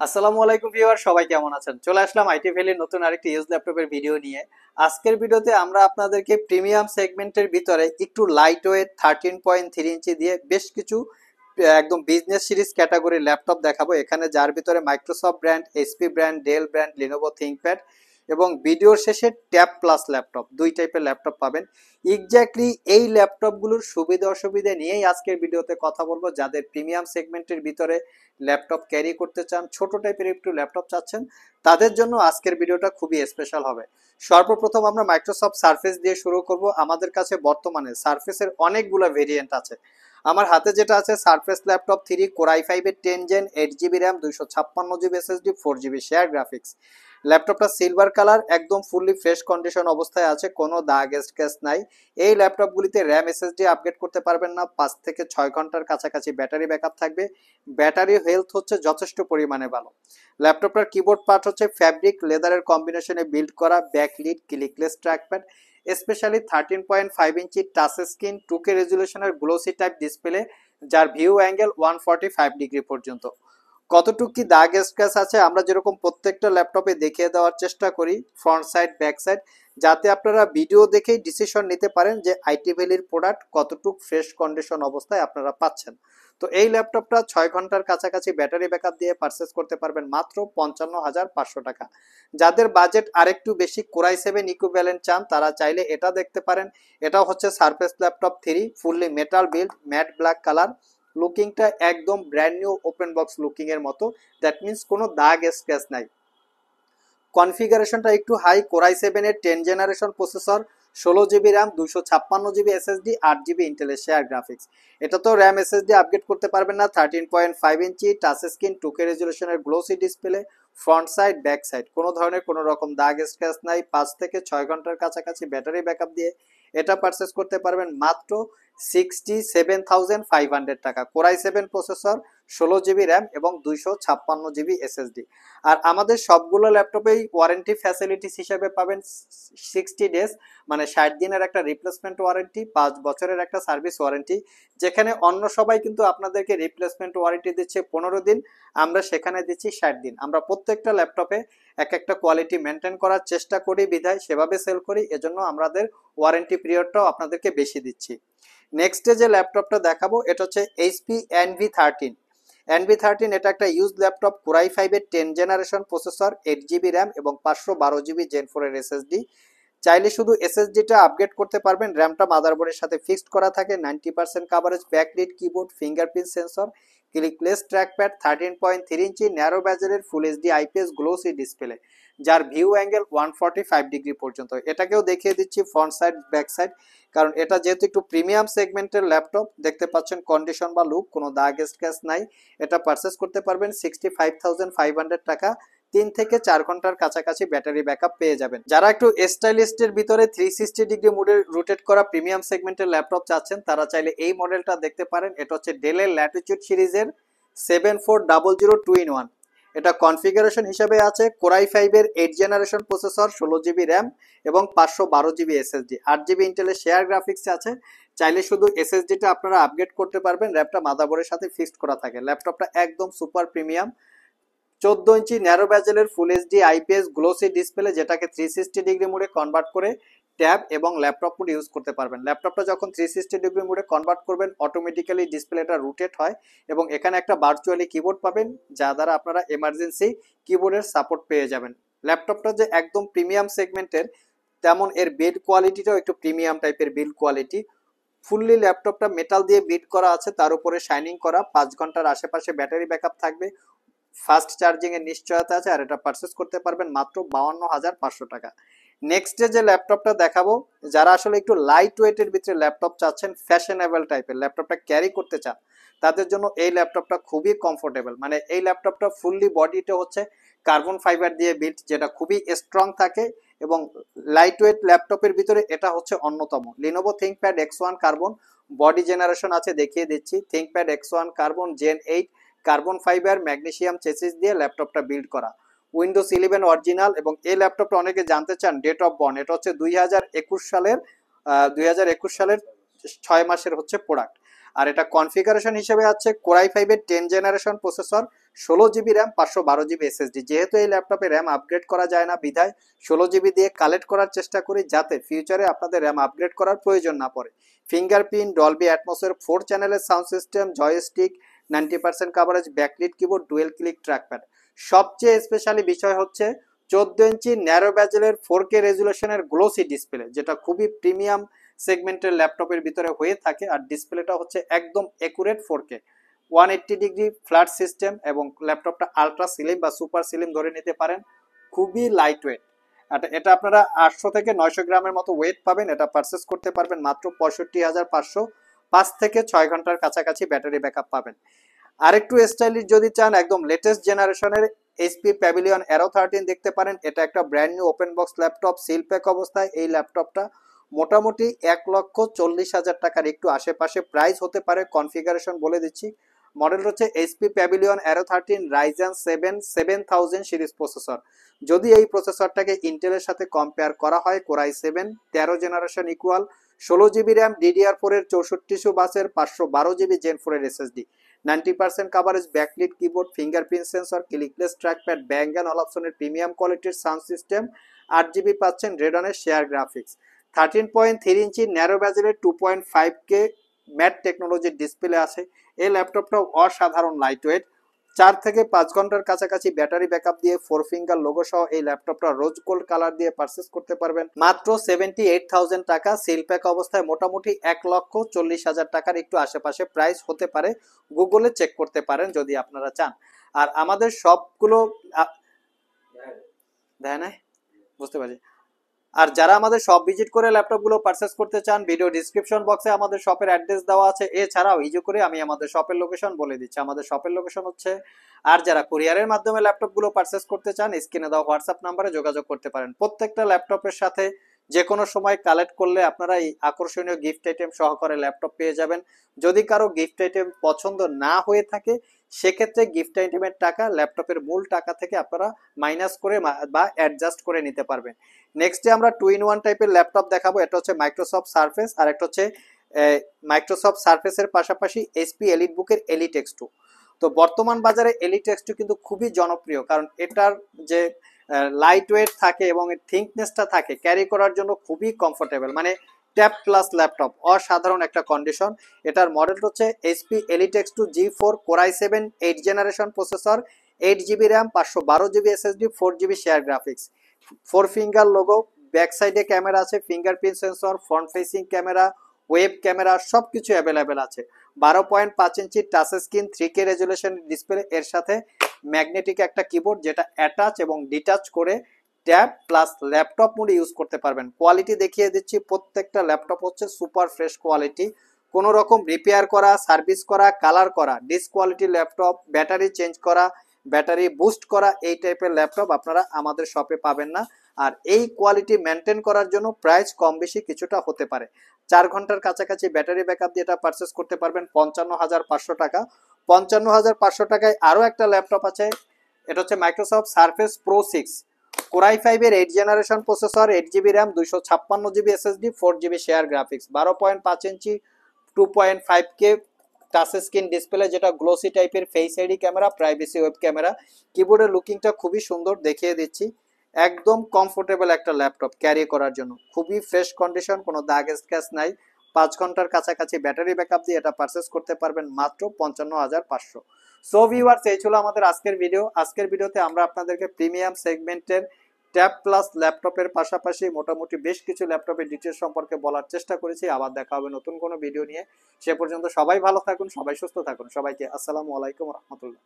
আসসালামু আলাইকুম ভিউয়ার, সবাই কেমন আছেন? চলে আসলাম আইটি ভ্যালির নতুন আরেকটি ইউজ ল্যাপটপের ভিডিও নিয়ে। আজকের ভিডিওতে আমরা আপনাদেরকে প্রিমিয়াম সেগমেন্টের ভিতরে একটু লাইট ওয়েট 13.3 ইঞ্চি দিয়ে বেশ কিছু একদম বিজনেস সিরিজ ক্যাটাগরির ল্যাপটপ দেখাবো। এখানে যার ভিতরে Microsoft brand, HP brand, del brand, Lenovo ThinkPad এবং ভিডিওর শেষে ট্যাব প্লাস ল্যাপটপ, দুই টাইপের ল্যাপটপ পাবেন। এক্স্যাক্টলি এই ল্যাপটপগুলোর সুবিধা অসুবিধা নিয়েই আজকের ভিডিওতে কথা বলবো। যাদের প্রিমিয়াম সেগমেন্টের ভিতরে ল্যাপটপ ক্যারি করতে চান, ছোট টাইপের একটু ল্যাপটপ চাচ্ছেন, তাদের জন্য আজকের ভিডিওটা খুবই স্পেশাল হবে। সর্বপ্রথম আমরা মাইক্রোসফট সারফেস দিয়ে শুরু করব। আমাদের কাছে বর্তমানে সারফেসের অনেকগুলো ভেরিয়েন্ট আছে। আমার হাতে যেটা আছে Surface Laptop 3 core i5 10 gen, 8 GB RAM, 256 GB SSD, 4 GB share graphics. ল্যাপটপটা সিলভার কালার, একদম ফুললি ফ্রেশ কন্ডিশন অবস্থায় আছে, কোনো দাগ স্ক্র্যাচ নাই। এই ল্যাপটপগুলিতে র্যাম এসএসডি আপগ্রেড করতে পারবেন না। 5 থেকে 6 ঘন্টার কাছাকাছি ব্যাটারি ব্যাকআপ থাকবে। ব্যাটারি হেলথ হচ্ছে যথেষ্ট পরিমাণে ভালো। ল্যাপটপটার কিবোর্ড পার্ট হচ্ছে ফ্যাব্রিক লেদারের কম্বিনেশনে বিল্ড করা, backlit, clickless trackpad, specially 13.5 inch touch screen, 2K রেজুলেশনের গ্লোসি টাইপ ডিসপ্লে, যার ভিউ অ্যাঙ্গেল 145 ডিগ্রি পর্যন্ত। কতটুকু কি দাগ স্ক্র্যাচ আছে আমরা যেরকম প্রত্যেকটা ল্যাপটপে দেখিয়ে দেওয়ার চেষ্টা করি, ফ্রন্ট সাইড ব্যাক সাইড, যাতে আপনারা ভিডিও দেখেই ডিসিশন নিতে পারেন যে আইটি ভ্যালির প্রোডাক্ট কতটুকু ফ্রেশ কন্ডিশন অবস্থায় আপনারা পাচ্ছেন। তো এই ল্যাপটপটা 6 ঘন্টার কাছাকাছি ব্যাটারি ব্যাকআপ দিয়ে পারচেস করতে পারবেন মাত্র 55,500 টাকা। যাদের বাজেট আরেকটু বেশি, কোরাই 7 ইকুইভ্যালেন্ট চান, তারা চাইলে এটা দেখতে পারেন। এটাও হচ্ছে Surface Laptop 3, fully metal build, matte black colour. লুকিংটা একদম brand new open box looking এর মতো, দ্যাট মিনস কোনো দাগ স্ক্র্যাচ নাই। কনফিগারেশনটা একটু হাই, কোরাই 7 এর 10 generation processor, 16 GB RAM, 256 GB SSD, 8 GB ইন্টেলের শেয়ার গ্রাফিক্স। এটা তো র্যাম এসএসডি আপগ্রেড করতে পারবেন না। 13.5 ইঞ্চি টাচ স্ক্রিন, 2K রেজুলেশনের glossy display, front side back side, কোনো ধরনের কোনো রকম দাগ স্ক্র্যাচ নাই। 5 থেকে 6 ঘন্টার কাছাকাছি ব্যাটারি ব্যাকআপ দিয়ে এটা পারচেস করতে পারবেন মাত্র 67,500 টাকা। কোরাই 7 প্রসেসর, 16 জিবি র্যাম এবং 256 জিবি এসএসডি। আর আমাদের সবগুলো ল্যাপটপেই ওয়ারেন্টি ফ্যাসিলিটিস হিসেবে পাবেন 60 ডেজ, মানে 60 দিনের একটা রিপ্লেসমেন্ট ওয়ারেন্টি, 5 বছরের একটা সার্ভিস ওয়ারেন্টি। যেখানে অন্য সবাই কিন্তু আপনাদেরকে রিপ্লেসমেন্ট ওয়ারেন্টি দিচ্ছে 15 দিন, আমরা সেখানে দিচ্ছি 60 দিন। আমরা প্রত্যেকটা ল্যাপটপে এক একটা কোয়ালিটি মেনটেন করার চেষ্টা করি, বিধায় সেভাবে সেল করি, এজন্য আমাদের ওয়ারেন্টি পিরিয়ডটাও আপনাদেরকে বেশি দিচ্ছি। নেক্সটে যে ল্যাপটপটা দেখাবো এটা হচ্ছে এইচপি NV13। NV13 এটা একটা ইউজ ল্যাপটপ, কোরাই 5 এর 10 জেনারেশন প্রসেসর, 8 জিবি র্যাম এবং 512 জিবি জেন 4 এর এসএসডি। চাইলে শুধু এসএসডিটা আপগ্রেড করতে পারবেন, র্যামটা মাদারবোর্ডের সাথে ফিক্সড করা থাকে। 90% coverage, backlit keyboard, fingerprint sensor, clickless trackpad, 13.3 inch narrow ব্যাজেলের full HD IPS glossy display, যার ভিউ অ্যাঙ্গেল 145 ডিগ্রি পর্যন্ত। এটাকেও দেখিয়ে দিচ্ছি ফ্রন্ট সাইড ব্যাক সাইড, কারণ এটা যেহেতু একটু প্রিমিয়াম সেগমেন্টের ল্যাপটপ, দেখতে পাচ্ছেন কন্ডিশন বা লুক কোনো দাগ স্ক্র্যাচ নাই। এটা পারচেস করতে পারবেন 65,500 টাকা। 3 থেকে 4 ঘন্টার কাছাকাছি ব্যাটারি ব্যাকআপ পেয়ে যাবেন। যারা একটু স্টাইলিস্টের ভিতরে 360 ডিগ্রি মোডে রোটেট করা প্রিমিয়াম সেগমেন্টের ল্যাপটপ চাচ্ছেন, তারা চাইলে এই মডেলটা দেখতে পারেন। এটা হচ্ছে ডেলের ল্যাটিটিউড সিরিজের 7400 2-in-1। এটা কনফিগারেশন হিসেবে আছে কোরাই 5 এর 8 জেনারেশন প্রসেসর, 16 জিবি র্যাম এবং 512 জিবি এসএসডি, 8 জিবি ইন্টেলের শেয়ার গ্রাফিক্স আছে। চাইলে শুধু এসএসডিটা আপনারা আপগ্রেড করতে পারবেন, র্যামটা মাদারবোর্ডের সাথে ফিক্সড করা থাকে। ল্যাপটপটা একদম সুপার প্রিমিয়াম। 14 ইঞ্চি ন্যারো ব্যাজেলের full HD IPS glossy display, যেটাকে 360 ডিগ্রি মোডে কনভার্ট করে ট্যাব এবং ল্যাপটপ মোড ইউজ করতে পারবেন। ল্যাপটপটা যখন 360 ডিগ্রি মোডে কনভার্ট করবেন, অটোমেটিক্যালি ডিসপ্লেটা রোটেট হয় এবং এখানে একটা ভার্চুয়ালি কিবোর্ড পাবেন, যা দ্বারা আপনারা এমার্জেন্সি কিবোর্ডের সাপোর্ট পেয়ে যাবেন। ল্যাপটপটা যে একদম প্রিমিয়াম সেগমেন্টের, তেমন এর বিল্ড কোয়ালিটিটাও একটু প্রিমিয়াম টাইপের বিল্ড কোয়ালিটি। ফুললি ল্যাপটপটা মেটাল দিয়ে বিল্ড করা আছে, তার উপরে শাইনিং করা, 5 ঘন্টার আশেপাশে ব্যাটারি ব্যাকআপ থাকবে, ফাস্ট চার্জিং এর নিশ্চয়তা আছে। আর এটা পারচেস করতে পারবেন মাত্র 52,500 টাকা। নেক্সটে যে ল্যাপটপটা দেখাবো, যারা আসলে একটু লাইট ওয়েটের ভিতরে ল্যাপটপ চাচ্ছেন, ফ্যাশনেবল টাইপের ল্যাপটপটা ক্যারি করতে চান, তাদের জন্য এই ল্যাপটপটা খুবই কমফোর্টেবল। মানে এই ল্যাপটপটা ফুললি বডিটা হচ্ছে কার্বন ফাইবার দিয়ে বিল্ড, যেটা খুবই স্ট্রং থাকে এবং লাইট ওয়েট ল্যাপটপের ভিতরে এটা হচ্ছে অন্যতম। Lenovo ThinkPad X1 Carbon body generation আছে, দেখিয়ে দিচ্ছি। ThinkPad X1 Carbon gen 8 carbon fibre magnesium chassis দিয়ে ল্যাপটপটা বিল্ড করা। উইন্ডোজ 11 অরিজিনাল এবং এই ল্যাপটপটা অনেকে জানতে চান ডেট অফ বর্ন, এটা হচ্ছে 2021 সালের 6 মাসের হচ্ছে প্রোডাক্ট। আর এটা কনফিগারেশন হিসেবে আছে কোরাই 5-এর 10 generation processor, 16 GB RAM, 512 GB SSD. যেহেতু এই ল্যাপটপে র্যাম আপগ্রেড করা যায় না বিধায় 16 জিবি দিয়ে কালেক্ট করার চেষ্টা করি, যাতে ফিউচারে আপনাদের র্যাম আপগ্রেড করার প্রয়োজন না পড়ে। ফিঙ্গারপ্রিন্ট, ডলবি অ্যাটমসের 4 চ্যানেলের sound system, joystick, 90% coverage, backlit keyboard, dual click trackpad. সবচেয়ে স্পেশালি বিষয় হচ্ছে 14 inch narrow ব্যাজেলের 4K রেজুলেশনের glossy display, যেটা খুবই প্রিমিয়াম সেগমেন্টের ল্যাপটপের ভিতরে হয়ে থাকে। আর ডিসপ্লেটা হচ্ছে একদম accurate 4K, 180 degree flat system, এবং ল্যাপটপটা আলট্রা স্লিম বা সুপার স্লিম ধরে নিতে পারেন। খুবই লাইট ওয়েট। এটা আপনারা 800 থেকে 900 গ্রামের মতো ওয়েট পাবেন। এটা পারচেস করতে পারবেন মাত্র 65,500। 5 থেকে 6 ঘন্টার কাছাকাছি ব্যাটারি ব্যাকআপ পাবেন। আরেকটু স্টাইলিশ যদি চান, একদম লেটেস্ট জেনারেশনের এইচপি প্যাভিলিয়ন অ্যারো 13 দেখতে পারেন। এটা একটা brand new open box laptop, seal pack অবস্থায়। এই ল্যাপটপটা মোটামুটি 1,40,000 টাকার একটু আশেপাশে প্রাইস হতে পারে। কনফিগারেশন বলে দিচ্ছি, মডেল হচ্ছে HP Pavilion Aero 13 Ryzen 7 7000 series processor. যদি এই প্রসেসরটাকে ইন্টেলের সাথে কম্পেয়ার করা হয়, Core i 7 13 generation equal, 16 GB RAM, DDR4 এর 6400 বাসের, 512 জিবি জেন 4 এর SSD, 90% coverage, backlit keyboard, fingerprint sensor, clickless trackpad, Bang and অলপসনের প্রিমিয়াম কোয়ালিটির সাউন্ড সিস্টেম, 8 জিবি পাচ্ছেন রেডনের শেয়ার গ্রাফিক্স, 13.3 ইঞ্চি ন্যারো ব্যাজেলের 2.5K ম্যাট টেকনোলজির ডিসপ্লে আছে। এই ল্যাপটপটাও অসাধারণ লাইট ওয়েট। 4 থেকে 5 ঘন্টার কাছাকাছি ব্যাটারি ব্যাকআপ দিয়ে 4 ফিঙ্গার লোগো সহ এই ল্যাপটপটা রোজ গোল্ড কালার দিয়ে পারচেস করতে পারবেন মাত্র 78,000 টাকা। সিল প্যাক অবস্থায় মোটামুটি 1,40,000 টাকার একটু আশেপাশে প্রাইস হতে পারে। গুগলে চেক করতে পারেন যদি আপনারা চান। আর আমাদের সবগুলো দেয় না, বুঝতে পারছি। আর যারা আমাদের শপ ভিজিট করে ল্যাপটপগুলো পারচেস করতে চান, ভিডিও ডিসক্রিপশন বক্সে আমাদের শপের অ্যাড্রেস দেওয়া আছে। এছাড়াও ইজি করে আমি আমাদের শপের লোকেশন বলে দিচ্ছি। আমাদের শপের লোকেশন হচ্ছে, আর যারা কুরিয়ারের মাধ্যমে ল্যাপটপগুলো পারচেস করতে চান, স্ক্রিনে দেওয়া হোয়াটসঅ্যাপ নাম্বারে যোগাযোগ করতে পারেন। প্রত্যেকটা ল্যাপটপের সাথে যে কোনো সময় কালেক্ট করলে আপনারা এই আকর্ষণীয় গিফট আইটেম সহকারে ল্যাপটপ পেয়ে যাবেন। যদি কারো গিফট আইটেম পছন্দ না হয়ে থাকে, সেক্ষেত্রে গিফট আইটেমের টাকা ল্যাপটপের মূল টাকা থেকে আপনারা মাইনাস করে বা অ্যাডজাস্ট করে নিতে পারবেন। নেক্সটে আমরা 2-in-1 টাইপের ল্যাপটপ দেখাবো। এটা হচ্ছে মাইক্রোসফট সারফেস, আর একটা হচ্ছে মাইক্রোসফট সারফেসের পাশাপাশি এইচপি এলিটবুকের এলিট X2। তো বর্তমান বাজারে এলিট X2 কিন্তু খুবই জনপ্রিয়, কারণ এটার যে লাইট ওয়েট থাকে এবং এর থিকনেসটা থাকে, ক্যারি করার জন্য খুবই কমফোর্টেবল। মানে ট্যাব প্লাস ল্যাপটপ, অসাধারণ একটা কন্ডিশন। এটার মডেল হচ্ছে HP elite X2 G4 core i 7 8 generation processor, 8 GB RAM, 512 GB SSD, 4 GB share graphics, 4 finger logo, back সাইডে ক্যামেরা আছে, fingerprint sensor, front facing camera, web camera, সবকিছু available আছে। 12.5 ইঞ্চি touch screen 3K resolution display, এর সাথে magnetic একটা keyboard, যেটা attach এবং detach করে ট্যাব প্লাস ল্যাপটপ মোডে ইউজ করতে পারবেন। কোয়ালিটি দেখিয়ে দিচ্ছি, প্রত্যেকটা ল্যাপটপ হচ্ছে সুপার ফ্রেশ কোয়ালিটি। কোনো রকম রিপেয়ার করা, সার্ভিস করা, কালার করা, ডিসকোয়ালিটি ল্যাপটপ, ব্যাটারি চেঞ্জ করা, ব্যাটারি বুস্ট করা, এই টাইপের ল্যাপটপ আপনারা আমাদের শপে পাবেন না। আর এই কোয়ালিটি মেনটেন করার জন্য প্রাইস কম বেশি কিছুটা হতে পারে। 4 ঘন্টার কাছাকাছি ব্যাটারি ব্যাকআপ দিয়ে এটা পারচেস করতে পারবেন 55,500 টাকা। 55,500 টাকায় আরও একটা ল্যাপটপ আছে। এটা হচ্ছে মাইক্রোসফট সারফেস প্রো 6 কোরাই 5 এর 8 generation processor, 8 GB RAM, 256 GB SSD, 4 GB share graphics, 12.5 ইঞ্চি 2.5K টাচ স্ক্রিন ডিসপ্লে, যেটা গ্লোসি টাইপের face ID camera, privacy web camera. কিবোর্ডের লুকিংটা খুবই সুন্দর, দেখিয়ে দিচ্ছি। একদম কমফোর্টেবল একটা ল্যাপটপ ক্যারি করার জন্য, খুবই ফ্রেশ কন্ডিশন, কোনো দাগ স্ক্র্যাচ নাই। 5 ঘন্টার কাছাকাছি ব্যাটারি ব্যাকআপ দিয়ে এটা পারচেস করতে পারবেন মাত্র 55,500। সো ভিউয়ার্স, এই ছিল আমাদের আজকের ভিডিও। আজকের ভিডিওতে আমরা আপনাদেরকে প্রিমিয়াম সেগমেন্টের ট্যাব প্লাস ল্যাপটপের পাশাপাশি মোটামুটি বেশ কিছু ল্যাপটপের ডিটেলস সম্পর্কে বলার চেষ্টা করেছি। আবার দেখা হবে নতুন কোনো ভিডিও নিয়ে। সে পর্যন্ত সবাই ভালো থাকুন, সবাই সুস্থ থাকুন। সবাইকে আসসালামু আলাইকুম রহমতুল্লাহ।